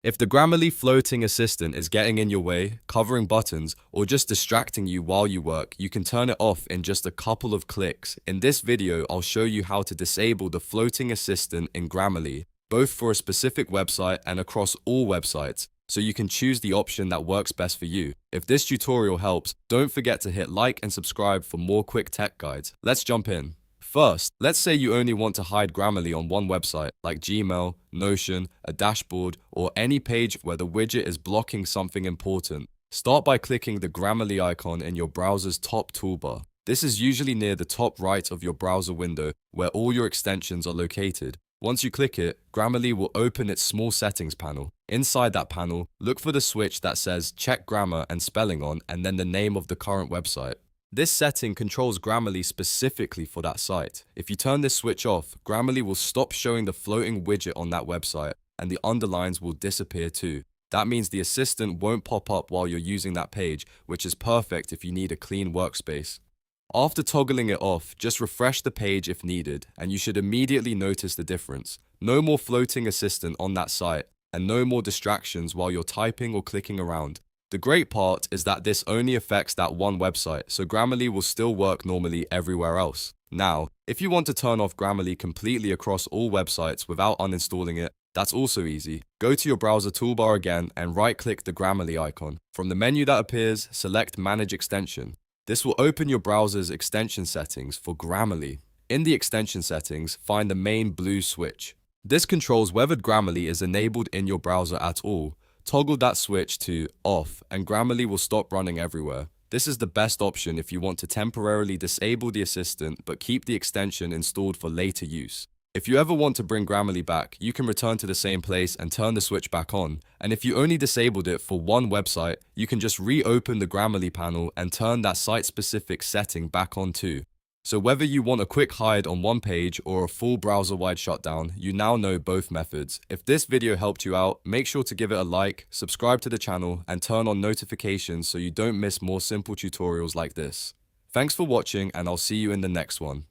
If the Grammarly floating assistant is getting in your way, covering buttons, or just distracting you while you work, you can turn it off in just a couple of clicks. In this video, I'll show you how to disable the floating assistant in Grammarly, both for a specific website and across all websites, so you can choose the option that works best for you. If this tutorial helps, don't forget to hit like and subscribe for more quick tech guides. Let's jump in. First, let's say you only want to hide Grammarly on one website, like Gmail, Notion, a dashboard, or any page where the widget is blocking something important. Start by clicking the Grammarly icon in your browser's top toolbar. This is usually near the top right of your browser window, where all your extensions are located. Once you click it, Grammarly will open its small settings panel. Inside that panel, look for the switch that says Check Grammar and Spelling on, and then the name of the current website. This setting controls Grammarly specifically for that site. If you turn this switch off, Grammarly will stop showing the floating widget on that website, and the underlines will disappear too. That means the assistant won't pop up while you're using that page, which is perfect if you need a clean workspace. After toggling it off, just refresh the page if needed, and you should immediately notice the difference. No more floating assistant on that site, and no more distractions while you're typing or clicking around. The great part is that this only affects that one website, so Grammarly will still work normally everywhere else. Now, if you want to turn off Grammarly completely across all websites without uninstalling it, that's also easy. Go to your browser toolbar again and right-click the Grammarly icon. From the menu that appears, select Manage Extension. This will open your browser's extension settings for Grammarly. In the extension settings, find the main blue switch. This controls whether Grammarly is enabled in your browser at all. Toggle that switch to off and Grammarly will stop running everywhere. This is the best option if you want to temporarily disable the assistant but keep the extension installed for later use. If you ever want to bring Grammarly back, you can return to the same place and turn the switch back on. And if you only disabled it for one website, you can just reopen the Grammarly panel and turn that site-specific setting back on too. So whether you want a quick hide on one page or a full browser-wide shutdown, you now know both methods. If this video helped you out, make sure to give it a like, subscribe to the channel, and turn on notifications so you don't miss more simple tutorials like this. Thanks for watching, and I'll see you in the next one.